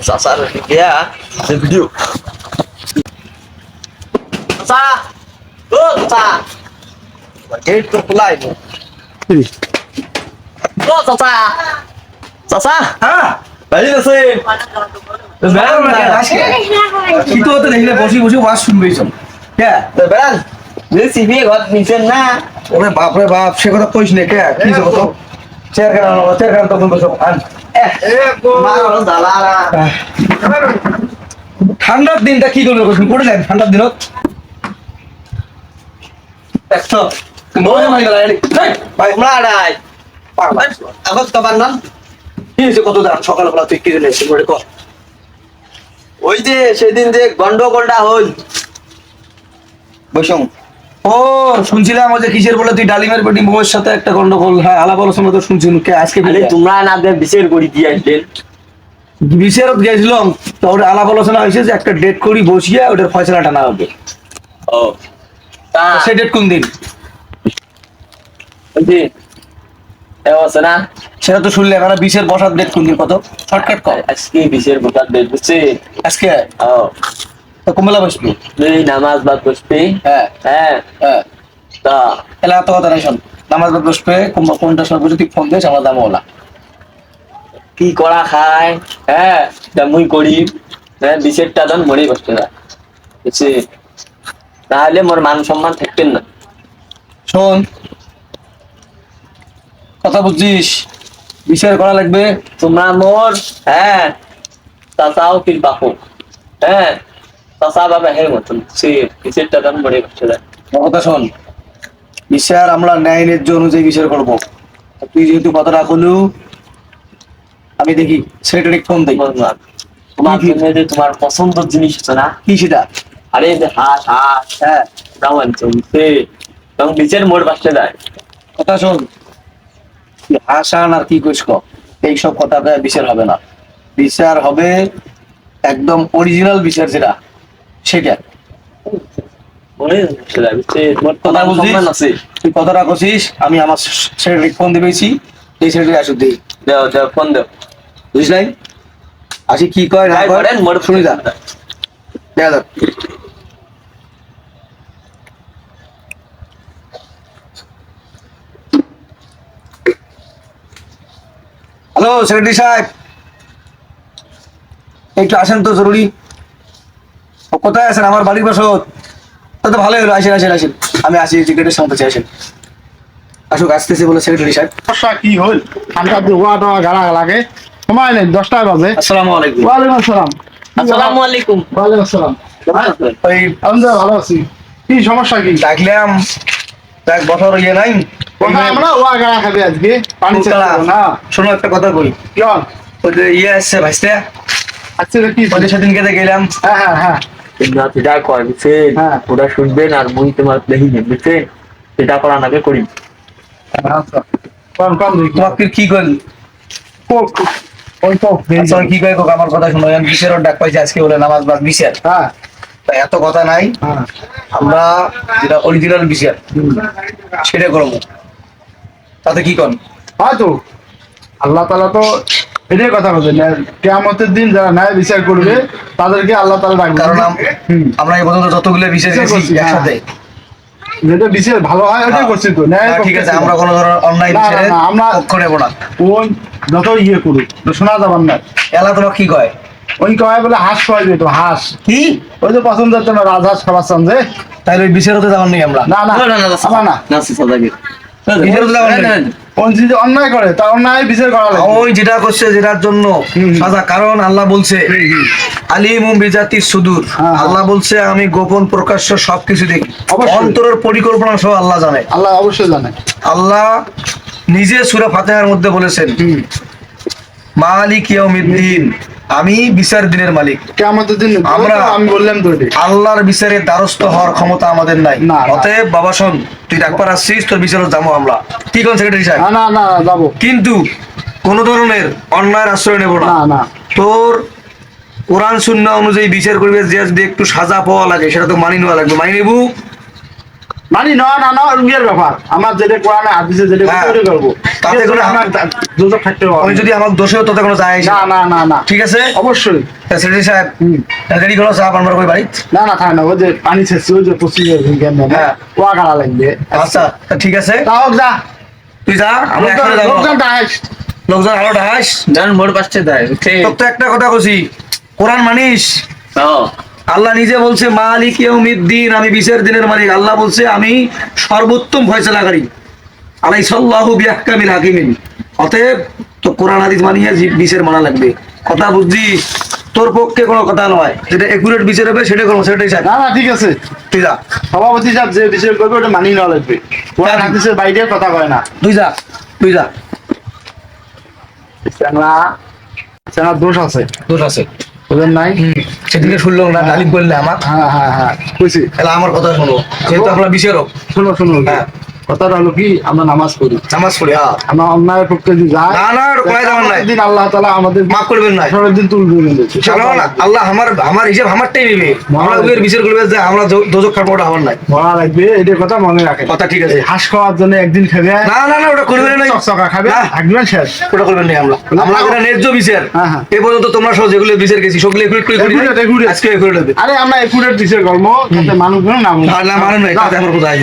চাচার গিয়া ভিডিও চাচা ও চাচা গেট তো খোলাই ও চাচা চাচা হ্যাঁ বাড়ি আছে কিন্তু তো দেখলে বসে বসে ওয়াজ শুনবেই সব হ্যাঁ বেড়ান সিবি ঘর নিছেন না ওরে বাপ রে বাপ সে কথা কইস না কে কি যাব তো চেয়ার কেন তখন বসো আন ঠান্ডার দিনটা কি করবে কইস পড়ে যায় ঠান্ডার দিনত দেখছো মনে মারি গেল ভাই আমরা আড়াই এখন তো বান্নান কি হয়েছে কত দাম সকালবেলা তুই কি জন্য এসে করে কর ওই যে সেদিন যে গন্ডগোলটা হল বসং ও শুনছিলাম ওই যে কিসের বলে তুই ডালিমের পেটি বউয়ের সাথে একটা গন্ডগোল হ্যাঁ আলাপ আলোচনা তো শুনছি কে আজকে তোমরা না বিচার করি দিয়ে আসলেন বিচারত গেছিলাম তো ওটা আলাপ আলোচনা হয়েছে যে একটা ডেট করি বসিয়ে ওটার ফয়সালা টানা হবে ও তা সে ডেট কোন দিন ওই যে আছে না সেটা তো শুনলে এখানে বিশের বসার ডেট কোন দিন কত শর্টকাট কর আজকে বিশের বোকার ডেট বুঝছে আজকে ও তো কুমেলা বসবি এই নামাজ বাদ বসবি হ্যাঁ হ্যাঁ হ্যাঁ তা এলা এত কথা নাই শোন নামাজ বাদ বসবে কোনটা সময় বসে তুই ফোন দিস আমার দাম ওলা কি করা খায় হ্যাঁ মুই করি হ্যাঁ বিশেরটা দাম মরেই বসতে না বুঝছি তাহলে মোর মান সম্মান থাকতেন না শোন কথা বুঝছিস বিচার করা লাগবে তোমরা মোর হ্যাঁ চাচাও কি বাপু হ্যাঁ চাচা বাবা হে মতন সে বিশেরটা দাম মরে বসতে যায় আমার কথা শোন বিচার আমরা ন্যায় ন্যায্য অনুযায়ী বিচার করবো তুই যেহেতু কথাটা কলু আমি দেখি সেক্রেটারি ফোন দিই তোমার জন্য যে তোমার পছন্দের জিনিস আছে না কি সেটা আরে যে হাঁস হাঁস হ্যাঁ তেমন চলছে তখন বিচার মোর বাসতে যায় কথা শোন হাসান আর কি কইস এইসব কথা বিচার হবে না বিচার হবে একদম অরিজিনাল বিচার যেটা সেটা মরে বসতে যায় বুঝছে তোমার তো কথা মান বুঝছিস? সম্মান আছে তুই কথাটা কছিস আমি আমার সেক্রেটারি ফোন দিবেছি এই সেক্রেটারি আসুক দিই দেও দেও ফোন দেও বুঝিস নাই আসি কি কয় না যাই কয় করেন মোর শুনি যা দেখা যাক হ্যালো সেক্রেটারি সাহেব একটু আসেন তো জরুরি ও কোথায় আছেন আমার বাড়ির পাশে তো ভালোই হলো আসেন আসেন আসেন আমি আসি টিকেটের সামনে চাই আসেন আসুক আসতেছে বলে সেক্রেটারি সাহেব সমস্যা কি হল ঠান্ডা ধোয়া টোয়া গাড়া লাগে সময় নেই 10টায় বাজে আসসালামু আলাইকুম ওয়ালাইকুম আসসালাম আসসালামু আলাইকুম ওয়ালাইকুম আসসালাম ওই আলহামদুলিল্লাহ ভালো আছি কি সমস্যা কি ডাকলাম এক বছর ইয়ে নাই কোথায় আমরা ওয়া গাড়া খাবে আজকে পানি ফুলতলা। চালাবো না শোনো একটা কথা কই কেমন ওই যে ইয়ে আসছে ভাইস্তে আজকে কি ওদের সেদিন কেটে গেলাম হ্যাঁ হ্যাঁ হ্যাঁ তোমরা যেটা কয় বুঝছেন হ্যাঁ। ওটা শুনবেন আর মুই তোমার দেখি বুঝছেন সেটা করা নাকে করি আচ্ছা কম কম দেখি তোমাকে কি কইল কোক ওই কোক আচ্ছা কি কই কোক আমার কথা শুনো আমি বিশের ডাক পাইছি আজকে বলে নামাজ বাদ বিশের হ্যাঁ তাই এত কথা নাই হ্যাঁ আমরা যেটা অরিজিনাল বিশের সেটা করবো তাতে কি কর হয়তো আল্লাহ তাআলা তো এটাই কথা বলছে কিয়ামতের দিন যারা ন্যায় বিচার করবে তাদেরকে আল্লাহ তাআলা ডাকবে কারণ আমরা এই পর্যন্ত যতগুলো বিশেষ বিচার গেছি করছি, হ্যাঁ। একসাথে যেটা বিচার ভালো হয় ওটাই করছি তো ন্যায় হ্যাঁ, ঠিক আছে আমরা কোনো ধরনের অন্যায় না, না, বিচারে না, আমরা- পক্ষ নেব না ওই যত ইয়ে করুক তো শোনা যাবার না এলা তোমার কি কয় ওই কয় বলে হাঁস খাওয়াই যেত হাঁস কি ওই যে পছন্দ হচ্ছে না রাজহাঁস খাওয়াচ্ছেন যে তাহলে ওই বিচারে তো যাওয়ার নেই আমরা না না আমার না বিচারে তো যাওয়ার নেই ওই যে অন্যায় করে তার অন্যায় বিচার করা লাগে ওই যেটা করছে যেটার জন্য সাজা কারণ আল্লাহ বলছে আলিমুম বিজাতির সুদূর হ্যাঁ। আল্লাহ বলছে আমি গোপন প্রকাশ্য সবকিছু দেখি অবশ্যই। অন্তরের পরিকল্পনা সহ আল্লাহ জানে আল্লাহ অবশ্যই জানে আল্লাহ নিজে সূরা ফাতিহার মধ্যে বলেছেন মালিক ইয়াউমিদ্দিন আমি বিচার দিনের মালিক কিয়ামতের দিন আমরা- আমি বললাম তো এটা আল্লাহর বিচারে দ্বারস্থ হওয়ার ক্ষমতা আমাদের নাই না, না। অতএব বাবা শোন তুই ডাকবার আসছিস তোর বিচারে যাবো আমরা কি কোন সেক্রেটারি সাহেব না না না যাবো কিন্তু কোন ধরনের অন্যায়ের আশ্রয় নেব না না না তোর কোরআন শূন্য অনুযায়ী বিচার করবে যে যদি একটু সাজা পাওয়া লাগে সেটা তো মানি নেওয়া লাগবে মানি নেবু মানি নেওয়া না নেওয়া রুগের ব্যাপার, আমার যেটা কোরআনে হাদিসে যেটা হ্যাঁ। ওটা করবো, তাতে করে আমার দুজক থাকতে হবে আমি যদি আমার দোষেও তাতে কোনো যায় আসে না না। না না না ঠিক আছে অবশ্যই সেক্রেটারি সাহেব রেডি করো চা পানবার করে বাড়িতে। না না থাকে না, ওই যে পানি ছেড়ছে ওই যে পঁচিশ হ্যাঁ। ওয়া গাড়া লাগবে। আচ্ছা তা ঠিক আছে তা হোক যা, তুই যা, আমরা একসাথে যাবো। লোকজন ডাক। লোকজন আরো ঢাস। জান মোর পাশে দেয় তোর তো একটা কথা কছি, কোরআন মানিস? আল্লাহ নিজে বলছে মালিক ইয়াউমিদ্দিন, আমি বিচার দিনের মালিক। আল্লাহ বলছে আমি সর্বোত্তম ফয়সালাকারী, আলাইসাল্লাহু বিআহকামিল হাকিমিন। অতএব তো কোরআন হাদিস মানিয়ে বিচার মানা লাগবে। কথা বুঝছিস? তোর পক্ষে কোনো কথা নয়, যেটা একুরেট বিচার হবে সেটা করবো, সেটাই চাই। না না ঠিক আছে, তুই যা, সভাপতি সাহেব যে বিষয় করবে ওটা মানিয়ে নেওয়া লাগবে, কোরআন হাদিসের বাইরে কথা কয় না। তুই যা, তুই যা। চেংড়া চেংড়া দোষ আছে, দোষ আছে বুঝলেন নাই? সেদিকে শুনলো না, গালি করলে আমার। হ্যাঁ হ্যাঁ হ্যাঁ কইছি। তাহলে আমার কথা শোনো, যেহেতু আপনার বিচারক। শোনো শোনো, হ্যাঁ। কথাটা হলো কি, আমরা নামাজ পড়ি, নামাজ পড়ি, হ্যাঁ। আমরা অন্যায়ের পক্ষে যদি যাই, না, না, ওটা করা যাবে না। দিন আল্লাহ তাআলা আমাদের মাফ করবেন না। আসরের দিন তুলবে না। জানো না, আল্লাহ আমার হিসাব আমারটাই নেবে। আমরা ওদের বিচার করবে যে আমরা দোজক খাবো, ওটা আমার নাই। মরা লাগবে, এটার কথা মনে রাখে। কথা ঠিক আছে। এই হাঁস খাওয়ার জন্য একদিন খাবে, না না না, ওটা করবেন না। চকচকা খাবে, না। একদিন শেষ। ওটা করবেন না। আমরা যেটা ন্যায্য বিচার, হ্যাঁ, হ্যাঁ। এ পর্যন্ত তোমরা সব যেগুলো বিচার গেছি সেগুলো একুরেট করে করি নাই। Accurate, accurate. আজকে একুরেট হবে। আরে আমরা একুরেট দিছে কর্ম, যাতে মানুষজন না না, না, মানেন নাই, তাতে আমার কোথায়